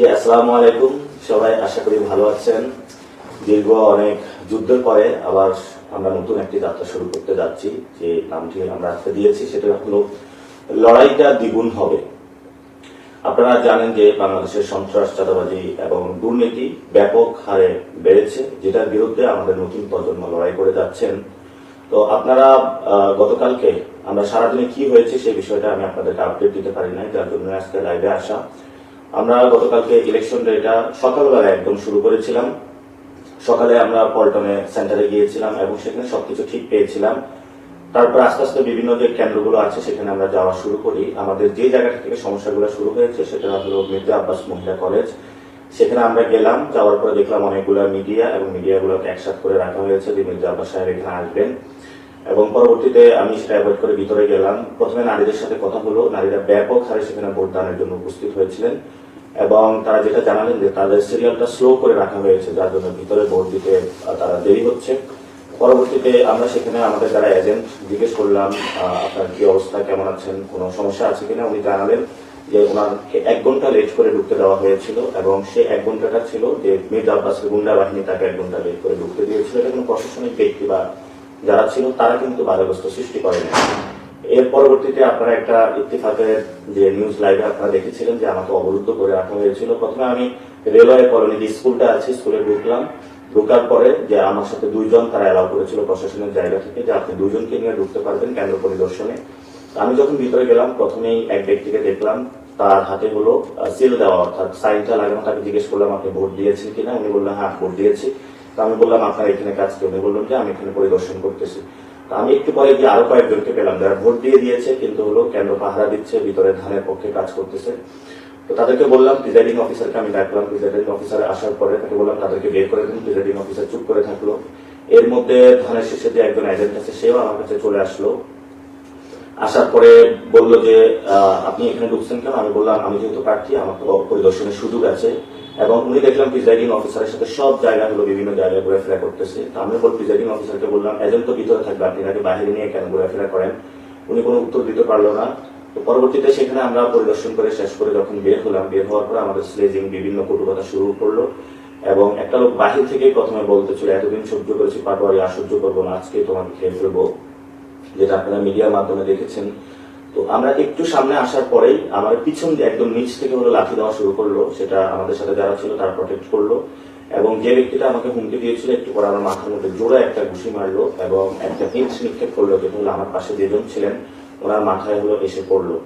আসসালামু আলাইকুম, সবাই আশা করি ভালো আছেন। দীর্ঘ অনেক যুদ্ধের পরে আবার আমরা নতুন একটি যাত্রা শুরু করতে যাচ্ছি। যে নামটি আমরা আজকে দিয়েছি সেটা হলো লড়াইটা দ্বিগুণ হবে। আপনারা জানেন যে বাংলাদেশের সন্ত্রাস, চাঁদাবাজি এবং দুর্নীতি ব্যাপক হারে বেড়েছে, যেটার বিরুদ্ধে আমাদের নতুন প্রজন্ম লড়াই করে যাচ্ছেন। তো আপনারা গতকালকে আমরা সারাদিনে কি হয়েছে সেই বিষয়টা আমি আপনাদেরকে আপডেট দিতে পারি নাই, যার জন্য আজকে লাইভে আসা। আমরা গতকালকে ইলেকশন ডেটা সকালবেলা একদম শুরু করেছিলাম। সকালে আমরা পল্টনে সেন্টারে গিয়েছিলাম এবং সেখানে সবকিছু ঠিক পেয়েছিলাম। তারপর আস্তে আস্তে বিভিন্ন যে কেন্দ্রগুলো আছে সেখানে আমরা যাওয়া শুরু করি। আমাদের যে জায়গাটা থেকে সমস্যাগুলো শুরু হয়েছে সেটা হলো মির্জা আব্বাস মহিলা কলেজ। সেখানে আমরা গেলাম, যাওয়ার পরে দেখলাম অনেকগুলো মিডিয়া এবং মিডিয়াগুলোকে একসাথে করে রাখা হয়েছে যে মির্জা আব্বাস সাহেব এখানে আসবেন। এবং পরবর্তীতে আমি সেটা অ্যাভয়েড করে ভিতরে গেলাম। প্রথমে নারীদের সাথে কথা হলো, নারীরা ব্যাপক হারে সেখানে ভোটদানের জন্য উপস্থিত হয়েছিলেন এবং তারা যেটা জানালেন যে তাদের সিরিয়ালটা স্লো করে রাখা হয়েছে, যার জন্য ভিতরে ভোট দিতে তারা দেরি হচ্ছে। পরবর্তীতে আমরা সেখানে আমাদের যারা এজেন্ট জিজ্ঞেস করলাম আপনার কি অবস্থা, কেমন আছেন, কোনো সমস্যা আছে কিনা। উনি জানালেন যে ওনাকে 1 ঘন্টা লেট করে ঢুকতে দেওয়া হয়েছিল এবং সেই 1 ঘন্টাটা ছিল যে মির্জা আব্বাসের গুন্ডা বাহিনী তাকে 1 ঘন্টা লেট করে ঢুকতে দিয়েছিল। এটা কোনো প্রশাসনিক ব্যক্তি বা যারা ছিল তারা কিন্তু বাধাগ্রস্ত সৃষ্টি করেনি। এর পরবর্তীতে আপনারা একটা ইত্তেফাকের যে নিউজ লাইভে আপনারা দেখেছিলেন যে আমাকে অবরুদ্ধ করে রাখা হয়েছিল। প্রথমে আমি রেলওয়ে কলোনি যে স্কুলটা আছে স্কুলে ঢুকলাম। ঢোকার পরে যে আমার সাথে 2 জন তারা অ্যালাউ করেছিল প্রশাসনের জায়গা থেকে যে আপনি 2 জনকে নিয়ে ঢুকতে পারবেন কেন্দ্র পরিদর্শনে। আমি যখন ভিতরে গেলাম প্রথমেই এক ব্যক্তিকে দেখলাম, তার হাতে হলো সিল দেওয়া, অর্থাৎ সাইনটা লাগানো। তাকে জিজ্ঞেস করলাম আপনি ভোট দিয়েছেন কিনা। উনি বললেন হ্যাঁ ভোট দিয়েছি। আমি বললাম আপনার এখানে কাজ কি? উনি বললেন যে আমি এখানে পরিদর্শন করতেছি। আমি একটু পরে গিয়ে আরো কয়েকজনকে পেলাম যারা ভোট দিয়ে দিয়েছে কিন্তু হলো কেন্দ্র পাহারা দিচ্ছে, ভিতরে ধানের পক্ষে কাজ করতেছে। তো তাদেরকে বললাম, প্রিজাইডিং অফিসারকে আমি ডাকলাম। প্রিজাইডিং অফিসার আসার পরে তাকে বললাম তাদেরকে বের করে দিন। প্রিজাইডিং অফিসার চুপ করে থাকলো। এর মধ্যে ধানের শেষে যে একজন এজেন্ট আছে সেও আমার কাছে চলে আসলো। আসার পরে বললো যে আপনি এখানে ঢুকছেন কেন? আমি বললাম আমি যেহেতু প্রার্থী আমার তো পরিদর্শনের সুযোগ আছে। এবং উনি দেখলাম প্রিজাইডিং অফিসারের সাথে সব জায়গাগুলো বিভিন্ন জায়গায় ঘুরেফেরা করতেছে। তো আমি প্রিজাইডিং অফিসারকে বললাম এজেন্ট তো ভিতরে থাকবে, আপনি তাকে বাইরে নিয়ে কেন ঘুরেফেরা করেন? উনি কোনো উত্তর দিতে পারলো না। তো পরবর্তীতে সেখানে আমরা পরিদর্শন করে শেষ করে যখন বের হলাম, বের হওয়ার পরে আমাদের স্লেজিং বিভিন্ন কটুকথা শুরু করলো এবং একটা লোক বাহির থেকে প্রথমে বলতে ছিল এতদিন সহ্য করেছি পাটোয়ারি, আর সহ্য করবো না, আজকে তোমাকে খেয়ে ফেলবো, যেটা আপনারা মিডিয়ার মাধ্যমে দেখেছেন। তো আমরা একটু সামনে আসার পরেই আমার পিছন দিয়ে একদম নিচ থেকে হলো লাঠি দেওয়া শুরু করলো। সেটা আমাদের সাথে যারা ছিল তারা প্রটেক্ট করলো এবং যে ব্যক্তিটা আমাকে হুমকি দিয়েছিল একটু পরে আমার মাথার মধ্যে জোরে একটা ঘুষি মারলো এবং একটা ইঞ্চ নিক্ষেপ করলো, যেটা হলো আমার পাশে যেজন ছিলেন ওনার মাথায় হলো এসে পড়লো।